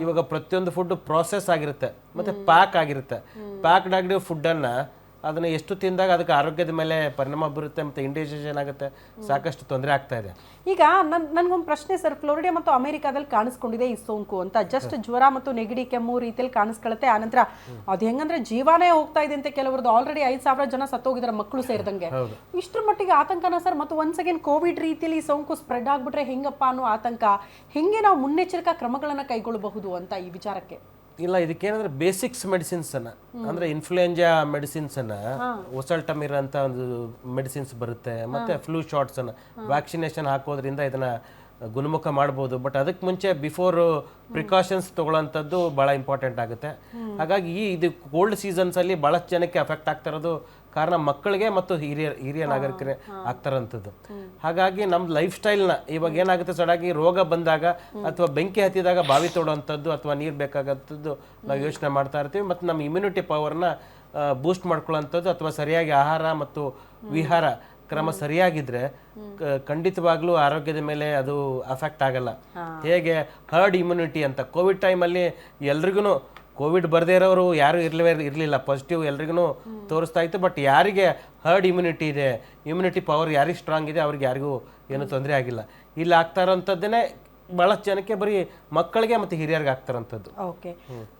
ಇವಾಗ ಪ್ರತಿಯೊಂದು food process ಆಗಿರುತ್ತೆ ಮತ್ತೆ ಪ್ಯಾಕ್ ಆಗಿರುತ್ತೆ. ಪ್ಯಾಕ್ಡ್ ಆಗಿರೋ ಫುಡ್ಡನ್ನು ಅದನ್ನ ಎಷ್ಟು ತಿಂದಾಗ ಅದಕ್ಕೆ ಆರೋಗ್ಯದ ಮೇಲೆ ಪರಿಣಾಮ ಬೀರುತ್ತೆ ಮತ್ತು ಇಂಡೈಜೆಷನ್ ಆಗುತ್ತೆ, ಸಾಕಷ್ಟು ತೊಂದರೆ ಆಗ್ತಾ ಇದೆ. ಈಗ ನನ್ಗೊಂದು ಪ್ರಶ್ನೆ ಸರ್, ಫ್ಲೋರಿಡಾ ಮತ್ತು ಅಮೆರಿಕಾದಲ್ಲಿ ಕಾಣಿಸ್ಕೊಂಡಿದೆ ಈ ಸೋಂಕು ಅಂತ. ಜಸ್ಟ್ ಜ್ವರ ಮತ್ತು ನೆಗಡಿ ಕೆಮ್ಮು ರೀತಿಯಲ್ಲಿ ಕಾಣಿಸ್ಕೊಳ್ಳುತ್ತೆ. ಆನಂತರ ಅದು ಹೆಂಗಂದ್ರೆ ಜೀವನೇ ಹೋಗ್ತಾ ಇದೆ ಅಂತ, ಕೆಲವರದ್ದು ಆಲ್ರೆಡಿ 5,000 ಜನ ಸತ್ತೋಗಿದ್ದಾರೆ, ಮಕ್ಕಳು ಸೇರಿದಂಗೆ. ಇಷ್ಟರ ಮಟ್ಟಿಗೆ ಆತಂಕನ ಸರ್? ಮತ್ತು ಒನ್ಸ್ ಅಗೇನ್ ಕೋವಿಡ್ ರೀತಿಯಲ್ಲಿ ಸೋಂಕು ಸ್ಪ್ರೆಡ್ ಆಗ್ಬಿಟ್ರೆ ಹೆಂಗಪ್ಪ ಅನ್ನೋ ಆತಂಕ. ಹೆಂಗೆ ನಾವು ಮುನ್ನೆಚ್ಚರಿಕಾ ಕ್ರಮಗಳನ್ನ ಕೈಗೊಳ್ಳಬಹುದು ಅಂತ ಈ ವಿಚಾರಕ್ಕೆ? ಇಲ್ಲ, ಇದಕ್ಕೇನಂದ್ರೆ ಬೇಸಿಕ್ಸ್ ಮೆಡಿಸಿನ್ಸ್ ಅನ್ನ, ಅಂದ್ರೆ ಇನ್ಫ್ಲೂಯೆಂಜಾ ಮೆಡಿಸಿನ್ಸ್ ಅನ್ನ, ಒಸಲ್ಟಮಿರ್ ಅಂತ ಒಂದು ಮೆಡಿಸಿನ್ಸ್ ಬರುತ್ತೆ, ಮತ್ತೆ ಫ್ಲೂ ಶಾಟ್ಸ್ ಅನ್ನ ವ್ಯಾಕ್ಸಿನೇಷನ್ ಹಾಕೋದ್ರಿಂದ ಇದನ್ನ ಗುಣಮುಖ ಮಾಡ್ಬೋದು. ಬಟ್ ಅದಕ್ಕೆ ಮುಂಚೆ ಬಿಫೋರ್ ಪ್ರಿಕಾಷನ್ಸ್ ತಗೊಳ್ಳೋಂಥದ್ದು ಭಾಳ ಇಂಪಾರ್ಟೆಂಟ್ ಆಗುತ್ತೆ. ಹಾಗಾಗಿ ಇದು ಕೋಲ್ಡ್ ಸೀಸನ್ಸ್ ಅಲ್ಲಿ ಬಹಳಷ್ಟು ಜನಕ್ಕೆ ಅಫೆಕ್ಟ್ ಆಗ್ತಾ ಇರೋದು ಕಾರಣ ಮಕ್ಕಳಿಗೆ ಮತ್ತು ಹಿರಿಯ ನಾಗರಿಕರೇ ಆಗ್ತಾರಂಥದ್ದು. ಹಾಗಾಗಿ ನಮ್ಮ ಲೈಫ್ ಸ್ಟೈಲ್ನ ಇವಾಗ ಏನಾಗುತ್ತೆ, ಸಡಾಗಿ ರೋಗ ಬಂದಾಗ ಅಥವಾ ಬೆಂಕಿ ಹತ್ತಿದಾಗ ಬಾವಿ ತೋಡುವಂಥದ್ದು ಅಥವಾ ನೀರು ಬೇಕಾಗಂಥದ್ದು ನಾವು ಯೋಚನೆ ಮಾಡ್ತಾ ಇರ್ತೀವಿ. ಮತ್ತು ನಮ್ಮ ಇಮ್ಯುನಿಟಿ ಪವರ್ನ ಬೂಸ್ಟ್ ಮಾಡ್ಕೊಳ್ಳೋಂಥದ್ದು ಅಥವಾ ಸರಿಯಾಗಿ ಆಹಾರ ಮತ್ತು ವಿಹಾರ ಕ್ರಮ ಸರಿಯಾಗಿದ್ರೆ ಖಂಡಿತವಾಗ್ಲೂ ಆರೋಗ್ಯದ ಮೇಲೆ ಅದು ಅಫೆಕ್ಟ್ ಆಗಲ್ಲ. ಹೇಗೆ ಹರ್ಡ್ ಇಮ್ಯುನಿಟಿ ಅಂತ, ಕೋವಿಡ್ ಟೈಮಲ್ಲಿ ಎಲ್ರಿಗೂ ಕೋವಿಡ್ ಬರದೇ ಇರೋರು ಯಾರು ಇರಲಿಲ್ಲ, ಪಾಸಿಟಿವ್ ಎಲ್ರಿಗೂ ತೋರಿಸ್ತಾ ಇತ್ತು. ಬಟ್ ಯಾರಿಗೆ ಹರ್ಡ್ ಇಮ್ಯುನಿಟಿ ಇದೆ, ಇಮ್ಯುನಿಟಿ ಪವರ್ ಯಾರಿಗೆ ಸ್ಟ್ರಾಂಗ್ ಇದೆ, ಅವ್ರಿಗೆ ಯಾರಿಗೂ ಏನು ತೊಂದರೆ ಆಗಿಲ್ಲ. ಇಲ್ಲಿ ಆಗ್ತಾ ಇರೋಂಥದ್ದೇನೆ ಬಹಳಷ್ಟು ಜನಕ್ಕೆ ಬರೀ ಮಕ್ಕಳಿಗೆ ಮತ್ತು ಹಿರಿಯರಿಗೆ ಆಗ್ತಾರಂಥದ್ದು. ಓಕೆ,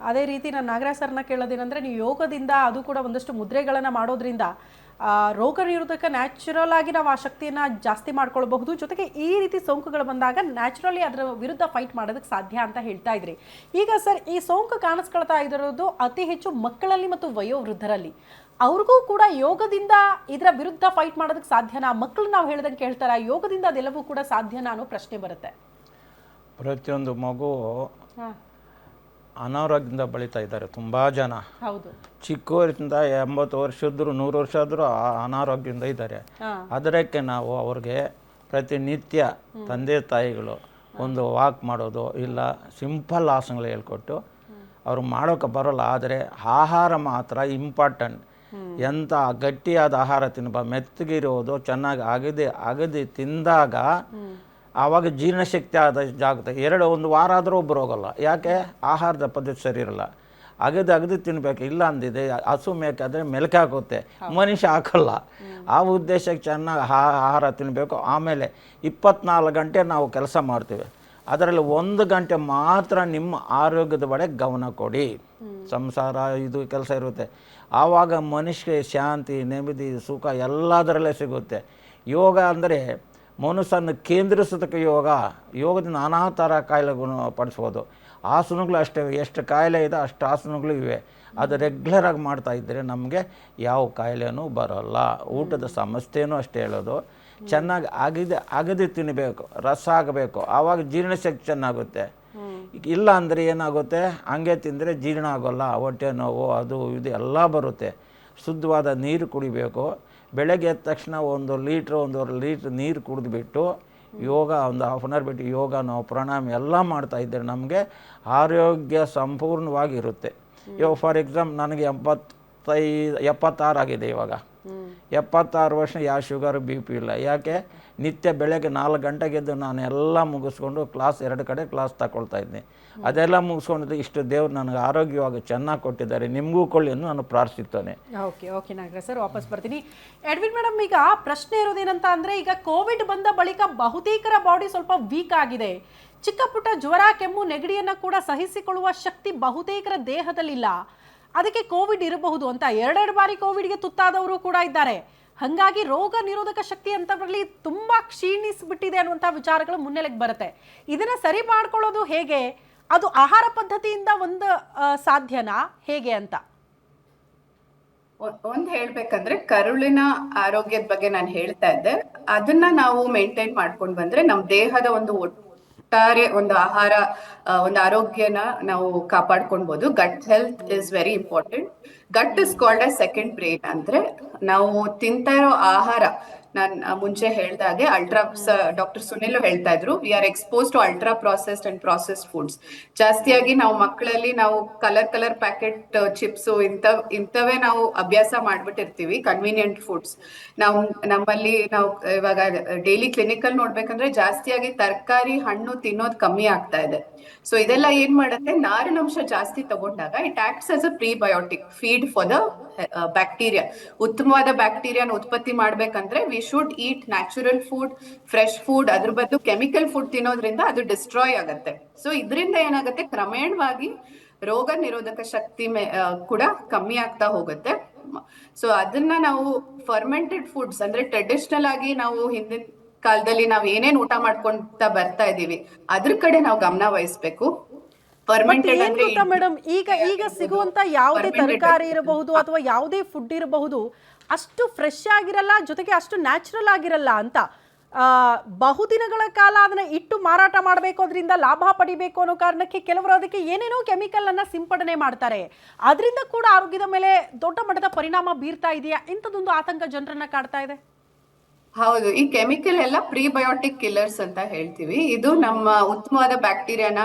ಅದೇ ರೀತಿ ನಾನು ನಾಗರಾಜ್ ಸರ್ನ ಕೇಳೋದೇನೆಂದರೆ, ನೀವು ಯೋಗದಿಂದ ಅದು ಕೂಡ ಒಂದಷ್ಟು ಮುದ್ರೆಗಳನ್ನು ಮಾಡೋದ್ರಿಂದ ರೋಗ ನಿರೋಧಕ ನ್ಯಾಚುರಲ್ ಆಗಿ ನಾವು ಆ ಶಕ್ತಿಯನ್ನು ಜಾಸ್ತಿ ಮಾಡ್ಕೊಳ್ಬಹುದು. ಜೊತೆಗೆ ಈ ರೀತಿ ಸೋಂಕುಗಳು ಬಂದಾಗ ನ್ಯಾಚುರಲಿ ಅದರ ವಿರುದ್ಧ ಫೈಟ್ ಮಾಡೋದಕ್ಕೆ ಸಾಧ್ಯ ಅಂತ ಹೇಳ್ತಾ ಇದ್ರಿ. ಈಗ ಸರ್, ಈ ಸೋಂಕು ಕಾಣಿಸ್ಕೊಳ್ತಾ ಇರೋದು ಅತಿ ಹೆಚ್ಚು ಮಕ್ಕಳಲ್ಲಿ ಮತ್ತು ವಯೋವೃದ್ಧರಲ್ಲಿ. ಅವ್ರಿಗೂ ಕೂಡ ಯೋಗದಿಂದ ಇದರ ವಿರುದ್ಧ ಫೈಟ್ ಮಾಡೋದಕ್ಕೆ ಸಾಧ್ಯನಾ? ಮಕ್ಕಳು ನಾವು ಹೇಳ್ದಂಗೆ ಕೇಳ್ತಾರ, ಯೋಗದಿಂದ ಅದೆಲ್ಲವೂ ಕೂಡ ಸಾಧ್ಯನಾ ಅನ್ನೋ ಪ್ರಶ್ನೆ ಬರುತ್ತೆ. ಪ್ರತಿಯೊಂದು ಮಗು ಅನಾರೋಗ್ಯದಿಂದ ಬಳೀತಾ ಇದ್ದಾರೆ ತುಂಬ ಜನ. ಹೌದು, ಚಿಕ್ಕವರಿಂದ 80 ವರ್ಷ ಇದ್ದರೂ 100 ವರ್ಷ ಆದರೂ ಅನಾರೋಗ್ಯದಿಂದ ಇದ್ದಾರೆ. ಅದಕ್ಕೆ ನಾವು ಅವ್ರಿಗೆ ಪ್ರತಿನಿತ್ಯ ತಂದೆ ತಾಯಿಗಳು ಒಂದು ವಾಕ್ ಮಾಡೋದು, ಇಲ್ಲ ಸಿಂಪಲ್ ಆಸನಗಳು ಹೇಳ್ಕೊಟ್ಟು, ಅವ್ರು ಮಾಡೋಕ್ಕೆ ಬರೋಲ್ಲ ಆದರೆ ಆಹಾರ ಮಾತ್ರ ಇಂಪಾರ್ಟೆಂಟ್. ಎಂಥ ಗಟ್ಟಿಯಾದ ಆಹಾರ ಮೆತ್ತಗಿರೋದು ಚೆನ್ನಾಗಿ ಅಗದಿ ತಿಂದಾಗ ಆವಾಗ ಜೀರ್ಣಶಕ್ತಿ ಆಗುತ್ತೆ. ಒಂದು ವಾರ ಆದರೂ ಒಬ್ಬರು ಹೋಗಲ್ಲ. ಯಾಕೆ? ಆಹಾರದ ಪದ್ಧತಿ ಸರಿ ಇರಲ್ಲ. ಅಗದು ತಿನ್ನಬೇಕು. ಇಲ್ಲ ಅಂದಿದೆ ಹಸು ಮೇಕಾದರೆ ಮೆಲಕೆ ಹಾಕುತ್ತೆ, ಮನುಷ್ಯ ಹಾಕಲ್ಲ. ಆ ಉದ್ದೇಶಕ್ಕೆ ಚೆನ್ನಾಗಿ ಆಹಾರ ತಿನ್ನಬೇಕು. ಆಮೇಲೆ 24 ಗಂಟೆ ನಾವು ಕೆಲಸ ಮಾಡ್ತೀವಿ, ಅದರಲ್ಲಿ 1 ಗಂಟೆ ಮಾತ್ರ ನಿಮ್ಮ ಆರೋಗ್ಯದ ಕಡೆ ಗಮನ ಕೊಡಿ. ಸಂಸಾರ ಇದು ಕೆಲಸ ಇರುತ್ತೆ, ಆವಾಗ ಮನುಷ್ಯಗೆ ಶಾಂತಿ, ನೆಮ್ಮದಿ, ಸುಖ ಎಲ್ಲದರಲ್ಲೇ ಸಿಗುತ್ತೆ. ಯೋಗ ಅಂದರೆ ಮನಸ್ಸನ್ನು ಕೇಂದ್ರಿಸೋದಕ್ಕೆ ಯೋಗದಿಂದ ನಾನಾ ಥರ ಕಾಯಿಲೆ ಗುಣಪಡಿಸ್ಬೋದು. ಆಸನಗಳು ಅಷ್ಟೇ, ಎಷ್ಟು ಕಾಯಿಲೆ ಇದೆ ಅಷ್ಟು ಆಸನಗಳು ಇವೆ. ಅದು ರೆಗ್ಯುಲರಾಗಿ ಮಾಡ್ತಾ ಇದ್ದರೆ ನಮಗೆ ಯಾವ ಕಾಯಿಲೆನೂ ಬರೋಲ್ಲ. ಊಟದ ಸಮಸ್ಯೆನೂ ಅಷ್ಟೇ ಹೇಳೋದು, ಚೆನ್ನಾಗಿ ಅಗದಿ ತಿನ್ನಬೇಕು, ರಸ ಆಗಬೇಕು, ಆವಾಗ ಜೀರ್ಣಶಕ್ತಿ ಚೆನ್ನಾಗುತ್ತೆ. ಇಲ್ಲ ಅಂದರೆ ಏನಾಗುತ್ತೆ, ಹಂಗೆ ತಿಂದರೆ ಜೀರ್ಣ ಆಗೋಲ್ಲ, ಹೊಟ್ಟೆ ನೋವು ಅದು ಇದು ಎಲ್ಲ ಬರುತ್ತೆ. ಶುದ್ಧವಾದ ನೀರು ಕುಡಿಬೇಕು. ಬೆಳಗ್ಗೆ ಎದ್ದ ತಕ್ಷಣ 1 ಲೀಟ್ರ್ 1.5 ಲೀಟ್ರ್ ನೀರು ಕುಡಿದ್ಬಿಟ್ಟು ಯೋಗ ಒಂದು ಹಾಫ್ ಆನ್ ಅವರ್ ಬಿಟ್ಟು ಯೋಗ, ನಾವು ಪ್ರಾಣಾಯಾಮ ಎಲ್ಲ ಮಾಡ್ತಾಯಿದ್ದರೆ ನಮಗೆ ಆರೋಗ್ಯ ಸಂಪೂರ್ಣವಾಗಿರುತ್ತೆ. ಇವಾಗ ಫಾರ್ ಎಕ್ಸಾಂಪಲ್ ನನಗೆ 76 ಆಗಿದೆ. ಇವಾಗ 76 ವರ್ಷ ಯಾವ ಶುಗರು ಬಿ ಪಿ ಇಲ್ಲ. ಯಾಕೆ? ನಿತ್ಯ ಬೆಳಗ್ಗೆ 4 ಗಂಟೆಗೆದ್ದು ನಾನು ಎಲ್ಲ ಮುಗಿಸ್ಕೊಂಡು ಕ್ಲಾಸ್ 2 ಕಡೆ ಕ್ಲಾಸ್ ತಗೊಳ್ತಾ ಇದ್ದೀನಿ. ಅದೆಲ್ಲ ಮುಗಿಸ್ಕೊಂಡಿದ್ದು ಇಷ್ಟು ದೇವ್ರು ನನಗೆ ಆರೋಗ್ಯವಾಗಿ ಚೆನ್ನಾಗಿ ಕೊಟ್ಟಿದ್ದಾರೆ, ನಿಮಗೂ ಕೊಳ್ಳಿ ಎಂದು ನಾನು ಪ್ರಾರ್ಥಿಸ್ತೇನೆ. ಓಕೆ ನಾಗರಾಜ್ ಸರ್, ವಾಪಸ್ ಬರ್ತೀನಿ. ಎಡ್ವಿನ್ ಮೇಡಮ್, ಈಗ ಪ್ರಶ್ನೆ ಇರೋದೇನಂತ ಅಂದರೆ, ಈಗ ಕೋವಿಡ್ ಬಂದ ಬಳಿಕ ಬಹುತೇಕರ ಬಾಡಿ ಸ್ವಲ್ಪ ವೀಕ್ ಆಗಿದೆ. ಚಿಕ್ಕ ಪುಟ್ಟ ಜ್ವರ, ಕೆಮ್ಮು, ನೆಗಡಿಯನ್ನು ಕೂಡ ಸಹಿಸಿಕೊಳ್ಳುವ ಶಕ್ತಿ ಬಹುತೇಕರ ದೇಹದಲ್ಲಿಲ್ಲ. ಅದಕ್ಕೆ ಕೋವಿಡ್ ಇರಬಹುದು ಅಂತ 2 ಬಾರಿ ಕೋವಿಡ್ಗೆ ತುತ್ತಾದವರು ಕೂಡ ಇದ್ದಾರೆ. ಹಾಗಾಗಿ ರೋಗ ನಿರೋಧಕ ಶಕ್ತಿ ಅಂತವರಲ್ಲಿ ತುಂಬ ಕ್ಷೀಣಿಸಿಬಿಟ್ಟಿದೆ ಅನ್ನುವಂಥ ವಿಚಾರಗಳು ಮುನ್ನೆಲೆಗೆ ಬರುತ್ತೆ. ಇದನ್ನು ಸರಿ ಮಾಡ್ಕೊಳ್ಳೋದು ಹೇಗೆ? ಅದು ಆಹಾರ ಪದ್ಧತಿಯಿಂದ ಒಂದು ಸಾಧ್ಯನಾ, ಹೇಗೆ ಅಂತ? ಒಂದ್ ಹೇಳ್ಬೇಕಂದ್ರೆ ಕರುಳಿನ ಆರೋಗ್ಯದ ಬಗ್ಗೆ ನಾನು ಹೇಳ್ತಾ ಇದ್ದೆ. ಅದನ್ನ ನಾವು ಮೇಂಟೈನ್ ಮಾಡ್ಕೊಂಡು ಬಂದ್ರೆ ನಮ್ ದೇಹದ ಒಂದು ಒಟ್ಟಾರೆ ಒಂದು ಒಂದು ಆರೋಗ್ಯನ ನಾವು ಕಾಪಾಡ್ಕೊಳ್ಬಹುದು. Gut health is very important. Gut is called a second brain. ಅಂದ್ರೆ ನಾವು ತಿಂತಾ ಇರೋ ಆಹಾರ ನಾನ್ ಮುಂಚೆ ಹೇಳ್ದಾಗೆ ಡಾಕ್ಟರ್ ಸುನಿಲ್ ಹೇಳ್ತಾ ಇದ್ರು, we are expose to ultra processed and processed foods. ಜಾಸ್ತಿಯಾಗಿ ನಾವು ಮಕ್ಕಳಲ್ಲಿ ನಾವು ಕಲರ್ ಪ್ಯಾಕೆಟ್ ಚಿಪ್ಸ್ ಇಂಥವೇ ನಾವು ಅಭ್ಯಾಸ ಮಾಡ್ಬಿಟ್ಟಿರ್ತೀವಿ, ಕನ್ವೀನಿಯಂಟ್ ಫುಡ್ಸ್. ನಮ್ಮಲ್ಲಿ ನಾವು ಇವಾಗ ಡೈಲಿ ಕ್ಲಿನಿಕಲ್ ನೋಡ್ಬೇಕಂದ್ರೆ ಜಾಸ್ತಿಯಾಗಿ ತರಕಾರಿ ಹಣ್ಣು ತಿನ್ನೋದು ಕಮ್ಮಿ ಆಗ್ತಾ ಇದೆ. ಸೊ ಇದೆಲ್ಲ ಏನ್ ಮಾಡುತ್ತೆ, ನಾರಿನಂಶ ಜಾಸ್ತಿ ತಗೊಂಡಾಗ it acts as a prebiotic feed for the bacteria. ಉತ್ತಮವಾದ ಬ್ಯಾಕ್ಟೀರಿಯಾನ ಉತ್ಪತ್ತಿ ಮಾಡ್ಬೇಕಂದ್ರೆ we should eat natural food, fresh food. ಅದ್ರ ಬದಲು ಕೆಮಿಕಲ್ ಫುಡ್ ತಿನ್ನೋದ್ರಿಂದ ಅದು ಡಿಸ್ಟ್ರಾಯ್ ಆಗುತ್ತೆ. ಸೊ ಇದರಿಂದ ಏನಾಗುತ್ತೆ, ಕ್ರಮೇಣವಾಗಿ ರೋಗ ನಿರೋಧಕ ಶಕ್ತಿ ಕೂಡ ಕಮ್ಮಿ ಆಗ್ತಾ ಹೋಗುತ್ತೆ. ಸೊ ಅದನ್ನ ನಾವು ಫರ್ಮೆಂಟೆಡ್ ಫುಡ್ಸ್ ಅಂದ್ರೆ ಟ್ರೆಡಿಷನಲ್ ಆಗಿ ನಾವು ಹಿಂದಿನ ಕಾಲದಲ್ಲಿ ನಾವು ಏನೇನ್ ಊಟ ಮಾಡ್ಕೊಂತ ಬರ್ತಾ ಇದೀವಿ ಅದ್ರ ಕಡೆ ನಾವು ಗಮನ ವಹಿಸ್ಬೇಕು. ಫರ್ಮೆಂಟೆಡ್ ಅಂದ್ರೆ ಮೇಡಮ್, ಈಗ ಸಿಗುವಂತ ಯಾವುದೇ ತರಕಾರಿ ಇರಬಹುದು ಅಥವಾ ಯಾವುದೇ ಫುಡ್ ಇರಬಹುದು, ಅಷ್ಟು ಫ್ರೆಶ್ ಆಗಿರಲ್ಲ, ಜೊತೆಗೆ ಅಷ್ಟು ನ್ಯಾಚುರಲ್ ಆಗಿರಲ್ಲ ಅಂತ. ಬಹುದಿನಗಳ ಕಾಲ ಅದನ್ನ ಇಟ್ಟು ಮಾರಾಟ ಮಾಡಬೇಕು, ಅದರಿಂದ ಲಾಭ ಪಡಿಬೇಕು ಅನ್ನೋ ಕಾರಣಕ್ಕೆ ಕೆಲವರು ಅದಕ್ಕೆ ಏನೇನೋ ಕೆಮಿಕಲ್ ಅನ್ನ ಸಿಂಪಡಣೆ ಮಾಡ್ತಾರೆ. ಅದರಿಂದ ಕೂಡ ಆರೋಗ್ಯದ ಮೇಲೆ ದೊಡ್ಡ ಮಟ್ಟದ ಪರಿಣಾಮ ಬೀರ್ತಾ ಇದೆಯಾ? ಇಂಥದ್ದೊಂದು ಆತಂಕ ಜನರನ್ನ ಕಾಡ್ತಾ ಇದೆ. ಹೌದು, ಈ ಕೆಮಿಕಲ್ ಎಲ್ಲ ಪ್ರೀಬಯೋಟಿಕ್ ಕಿಲ್ಲರ್ಸ್ ಅಂತ ಹೇಳ್ತೀವಿ. ಇದು ನಮ್ಮ ಉತ್ತಮವಾದ ಬ್ಯಾಕ್ಟೀರಿಯಾನ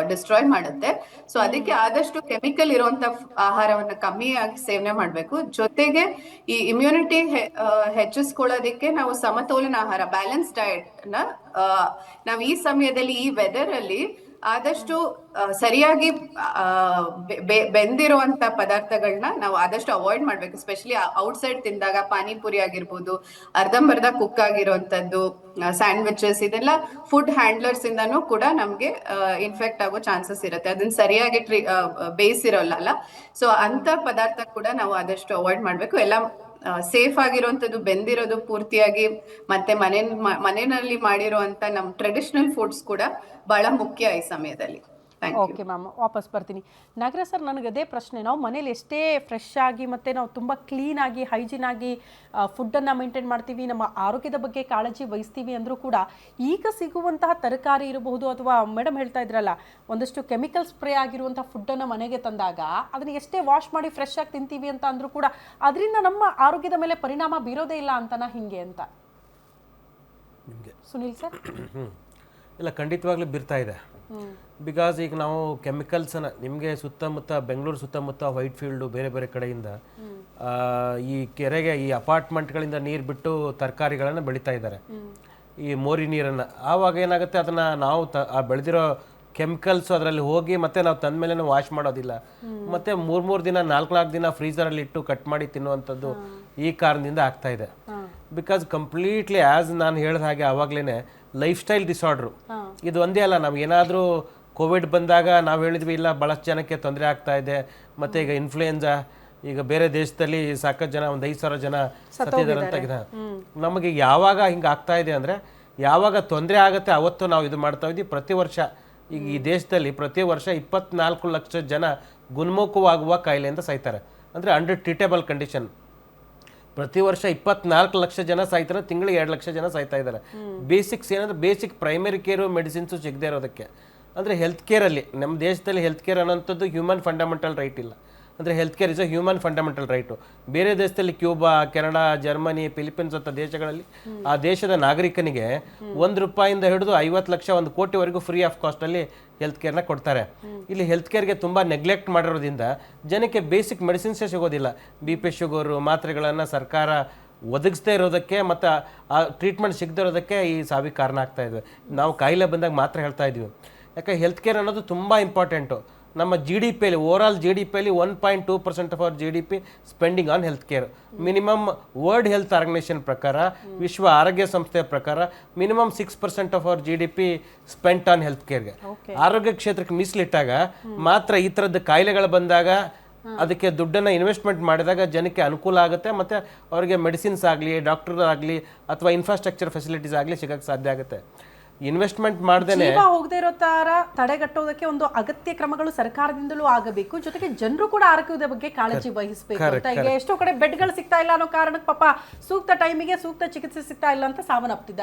ಡಿಸ್ಟ್ರಾಯ್ ಮಾಡುತ್ತೆ. ಸೊ ಅದಕ್ಕೆ ಆದಷ್ಟು ಕೆಮಿಕಲ್ ಇರುವಂತ ಆಹಾರವನ್ನ ಕಮ್ಮಿಯಾಗಿ ಸೇವನೆ ಮಾಡ್ಬೇಕು. ಜೊತೆಗೆ ಈ ಇಮ್ಯುನಿಟಿ ಹೆಚ್ಚಿಸ್ಕೊಳ್ಳೋದಕ್ಕೆ ನಾವು ಸಮತೋಲನ ಆಹಾರ, ಬ್ಯಾಲೆನ್ಸ್ ಡಯಟ್ ನ ನಾವು ಈ ಸಮಯದಲ್ಲಿ ಈ ವೆದರ್ ಅಲ್ಲಿ ಆದಷ್ಟು ಸರಿಯಾಗಿ ಬೆಂದಿರುವಂತ ಪದಾರ್ಥಗಳನ್ನ ನಾವು ಆದಷ್ಟು ಅವಾಯ್ಡ್ ಮಾಡ್ಬೇಕು. ಎಸ್ಪೆಷಲಿ ಔಟ್ಸೈಡ್ ತಿಂದಾಗ ಪಾನಿಪುರಿ ಆಗಿರ್ಬೋದು, ಅರ್ಧಂಬರ್ಧ ಕುಕ್ ಆಗಿರುವಂತದ್ದು, ಸ್ಯಾಂಡ್ವಿಚಸ್, ಇದೆಲ್ಲ ಫುಡ್ ಹ್ಯಾಂಡ್ಲರ್ಸ್ ಇಂದಾನು ಕೂಡ ನಮ್ಗೆ ಇನ್ಫೆಕ್ಟ್ ಆಗೋ ಚಾನ್ಸಸ್ ಇರುತ್ತೆ. ಅದನ್ನ ಸರಿಯಾಗಿ ಬೇಯಿಸಿರೋಲ್ಲ. ಸೊ ಅಂತ ಪದಾರ್ಥ ಕೂಡ ನಾವು ಆದಷ್ಟು ಅವಾಯ್ಡ್ ಮಾಡ್ಬೇಕು. ಎಲ್ಲ ಸೇಫ್ ಆಗಿರುವಂತದ್ದು, ಬೆಂದಿರೋದು ಪೂರ್ತಿಯಾಗಿ, ಮತ್ತೆ ಮನೆಯಲ್ಲಿ ಮಾಡಿರುವಂತ ನಮ್ ಟ್ರೆಡಿಷನಲ್ ಫುಡ್ಸ್ ಕೂಡ ಬಹಳ ಮುಖ್ಯ ಈ ಸಮಯದಲ್ಲಿ. ಓಕೆ ಮ್ಯಾಮ್, ವಾಪಸ್ ಬರ್ತೀನಿ. ನಾಗರಾಜ್ ಸರ್, ನನಗೆ ಅದೇ ಪ್ರಶ್ನೆ. ನಾವು ಮನೇಲಿ ಎಷ್ಟೇ ಫ್ರೆಶ್ ಆಗಿ ಮತ್ತು ನಾವು ತುಂಬ ಕ್ಲೀನ್ ಆಗಿ ಹೈಜೀನ್ ಆಗಿ ಫುಡ್ಡನ್ನು ಮೇಂಟೈನ್ ಮಾಡ್ತೀವಿ, ನಮ್ಮ ಆರೋಗ್ಯದ ಬಗ್ಗೆ ಕಾಳಜಿ ವಹಿಸ್ತೀವಿ ಅಂದರೂ ಕೂಡ ಈಗ ಸಿಗುವಂತಹ ತರಕಾರಿ ಇರಬಹುದು ಅಥವಾ ಮೇಡಮ್ ಹೇಳ್ತಾ ಇದ್ರಲ್ಲ, ಒಂದಷ್ಟು ಕೆಮಿಕಲ್ ಸ್ಪ್ರೇ ಆಗಿರುವಂಥ ಫುಡ್ಡನ್ನು ಮನೆಗೆ ತಂದಾಗ ಅದನ್ನು ಎಷ್ಟೇ ವಾಶ್ ಮಾಡಿ ಫ್ರೆಶ್ ಆಗಿ ತಿಂತೀವಿ ಅಂತ ಅಂದರೂ ಕೂಡ ಅದರಿಂದ ನಮ್ಮ ಆರೋಗ್ಯದ ಮೇಲೆ ಪರಿಣಾಮ ಬೀರೋದೇ ಇಲ್ಲ ಅಂತನಾ ಹಿಂಗೆ ಅಂತ? ಸುನಿಲ್ ಸರ್? ಇಲ್ಲ, ಖಂಡಿತವಾಗ್ಲೂ ಬೀರ್ತಾ ಇದೆ. ಬಿಕಾಸ್ ಈಗ ನಾವು ಕೆಮಿಕಲ್ಸನ್ನು ನಿಮಗೆ ಸುತ್ತಮುತ್ತ, ಬೆಂಗಳೂರು ಸುತ್ತಮುತ್ತ ವೈಟ್ ಫೀಲ್ಡು ಬೇರೆ ಬೇರೆ ಕಡೆಯಿಂದ ಈ ಕೆರೆಗೆ, ಈ ಅಪಾರ್ಟ್ಮೆಂಟ್ಗಳಿಂದ ನೀರು ಬಿಟ್ಟು ತರಕಾರಿಗಳನ್ನು ಬೆಳೀತಾ ಇದ್ದಾರೆ, ಈ ಮೋರಿ ನೀರನ್ನು. ಆವಾಗ ಏನಾಗುತ್ತೆ, ಅದನ್ನು ನಾವು ಬೆಳೆದಿರೋ ಕೆಮಿಕಲ್ಸು ಅದರಲ್ಲಿ ಹೋಗಿ ಮತ್ತೆ ನಾವು ತಂದ ಮೇಲೆ ವಾಶ್ ಮಾಡೋದಿಲ್ಲ, ಮತ್ತೆ 3 ದಿನ 4 ದಿನ ಫ್ರೀಸರಲ್ಲಿ ಇಟ್ಟು ಕಟ್ ಮಾಡಿ ತಿನ್ನುವಂಥದ್ದು ಈ ಕಾರಣದಿಂದ ಆಗ್ತಾ ಇದೆ. ಬಿಕಾಸ್ ಕಂಪ್ಲೀಟ್ಲಿ ಆ್ಯಸ್ ನಾನು ಹೇಳಿದ ಹಾಗೆ ಆವಾಗಲೇ ಲೈಫ್ ಸ್ಟೈಲ್ ಡಿಸಾರ್ಡ್ರು ಇದು ಒಂದೇ ಅಲ್ಲ. ನಾವು ಏನಾದರೂ ಕೋವಿಡ್ ಬಂದಾಗ ನಾವು ಹೇಳಿದ್ವಿ, ಇಲ್ಲ ಭಾಳಷ್ಟು ಜನಕ್ಕೆ ತೊಂದರೆ ಆಗ್ತಾ ಇದೆ, ಮತ್ತು ಈಗ ಇನ್ಫ್ಲೂಯೆನ್ಸಾ, ಈಗ ಬೇರೆ ದೇಶದಲ್ಲಿ ಸಾಕಷ್ಟು ಜನ, ಒಂದು 5,000 ಜನ ಸತ್ತಿದ್ದಾರೆ ಅಂತ. ನಮಗೆ ಯಾವಾಗ ಹಿಂಗೆ ಆಗ್ತಾ ಇದೆ ಅಂದರೆ, ಯಾವಾಗ ತೊಂದರೆ ಆಗುತ್ತೆ ಅವತ್ತು ನಾವು ಇದು ಮಾಡ್ತಾ ಇದ್ದೀವಿ. ಪ್ರತಿ ವರ್ಷ ಈಗ ಈ ದೇಶದಲ್ಲಿ ಪ್ರತಿ ವರ್ಷ 24 ಲಕ್ಷ ಜನ ಗುಣಮುಖವಾಗುವ ಕಾಯಿಲೆಯಿಂದ ಸಾಯ್ತಾರೆ, ಅಂದರೆ ಅಂಡರ್ ಟ್ರೀಟೇಬಲ್ ಕಂಡೀಷನ್. ಪ್ರತಿ ವರ್ಷ 24 ಲಕ್ಷ ಜನ ಸಾಯ್ತಾರೆ, ತಿಂಗಳಿಗೆ 2 ಲಕ್ಷ ಜನ ಸಾಯ್ತಾ ಇದ್ದಾರೆ. ಬೇಸಿಕ್ಸ್ ಏನಂದ್ರೆ, ಬೇಸಿಕ್ ಪ್ರೈಮರಿ ಕೇರು ಮೆಡಿಸಿನ್ಸು ಸಿಗದೆ ಇರೋದಕ್ಕೆ. ಅಂದರೆ ಹೆಲ್ತ್ ಕೇರಲ್ಲಿ, ನಮ್ಮ ದೇಶದಲ್ಲಿ ಹೆಲ್ತ್ ಕೇರ್ ಅನ್ನೋಂಥದ್ದು ಹ್ಯೂಮನ್ ಫಂಡಮೆಂಟಲ್ ರೈಟ್ ಇಲ್ಲ. ಅಂದರೆ health care is a human fundamental right. ಬೇರೆ ದೇಶದಲ್ಲಿ ಕ್ಯೂಬಾ, ಕೆನಡಾ, ಜರ್ಮನಿ, ಫಿಲಿಪೀನ್ಸ್ ಅಂತ ದೇಶಗಳಲ್ಲಿ ಆ ದೇಶದ ನಾಗರಿಕನಿಗೆ ₹1 ಹಿಡಿದು 50 ಲಕ್ಷ, 1 ಕೋಟಿವರೆಗೂ ಫ್ರೀ ಆಫ್ ಕಾಸ್ಟಲ್ಲಿ ಹೆಲ್ತ್ ಕೇರ್ನ ಕೊಡ್ತಾರೆ. ಇಲ್ಲಿ ಹೆಲ್ತ್ ಕೇರ್ಗೆ ತುಂಬ ನೆಗ್ಲೆಕ್ಟ್ ಮಾಡಿರೋದ್ರಿಂದ ಜನಕ್ಕೆ ಬೇಸಿಕ್ ಮೆಡಿಸಿನ್ಸೇ ಸಿಗೋದಿಲ್ಲ. BP, ಶುಗರು, ಮಾತ್ರೆಗಳನ್ನು ಸರ್ಕಾರ ಒದಗಿಸ್ದೇ ಇರೋದಕ್ಕೆ ಮತ್ತು ಆ ಟ್ರೀಟ್ಮೆಂಟ್ ಸಿಗದೇ ಇರೋದಕ್ಕೆ ಈ ಸಾವಿಗೆ ಕಾರಣ ಆಗ್ತಾ ಇದ್ವಿ. ನಾವು ಕಾಯಿಲೆ ಬಂದಾಗ ಮಾತ್ರ ಹೇಳ್ತಾ ಇದ್ವಿ. ಯಾಕೆ ಹೆಲ್ತ್ ಕೇರ್ ಅನ್ನೋದು ತುಂಬ ಇಂಪಾರ್ಟೆಂಟು. ನಮ್ಮ GDPಯಲ್ಲಿ, ಓವರಾಲ್ GDPಯಲ್ಲಿ 1.2% of our GDP spending on health care. Minimum world health organization ಪ್ರಕಾರ, ವಿಶ್ವ ಆರೋಗ್ಯ ಸಂಸ್ಥೆಯ ಪ್ರಕಾರ minimum 6% of our GDP spent on health ಕೇರ್ಗೆ. ಆರೋಗ್ಯ ಕ್ಷೇತ್ರಕ್ಕೆ ಮೀಸಲಿಟ್ಟಾಗ ಮಾತ್ರ ಈ ಥರದ್ದು ಕಾಯಿಲೆಗಳು ಬಂದಾಗ ಅದಕ್ಕೆ ದುಡ್ಡನ್ನು ಇನ್ವೆಸ್ಟ್ಮೆಂಟ್ ಮಾಡಿದಾಗ ಜನಕ್ಕೆ ಅನುಕೂಲ ಆಗುತ್ತೆ, ಮತ್ತು ಅವರಿಗೆ ಮೆಡಿಸಿನ್ಸ್ ಆಗಲಿ, ಡಾಕ್ಟರ್ ಆಗಲಿ, ಅಥವಾ ಇನ್ಫ್ರಾಸ್ಟ್ರಕ್ಚರ್ ಫೆಸಿಲಿಟೀಸ್ ಆಗಲಿ ಸಿಗೋಕ್ಕೆ ಸಾಧ್ಯ ಆಗುತ್ತೆ. ಇನ್ವೆಸ್ಟ್ಮೆಂಟ್ ಮಾಡ್ದೇನೆ ಹೋಗದೆ ಇರೋ ತರ ತಡೆಗಟ್ಟೋದಕ್ಕೆ ಒಂದು ಅಗತ್ಯ ಕ್ರಮಗಳು ಸರ್ಕಾರದಿಂದಲೂ ಆಗಬೇಕು. ಜೊತೆಗೆ ಜನರು ಕೂಡ ಆರೋಗ್ಯದ ಬಗ್ಗೆ ಕಾಳಜಿ ವಹಿಸಬೇಕು ಅಂತ. ಈಗ ಎಷ್ಟೋ ಕಡೆ ಬೆಡ್ಗಳು ಸಿಗ್ತಾ ಇಲ್ಲ ಅನ್ನೋ ಕಾರಣಕ್ಕೆ ಪಾಪ ಸೂಕ್ತ ಟೈಮಿಗೆ ಸೂಕ್ತ ಚಿಕಿತ್ಸೆ ಸಿಗ್ತಾ ಇಲ್ಲ ಅಂತ ಸಾವನ್ನಪ್ತಿದ್ದಾರೆ.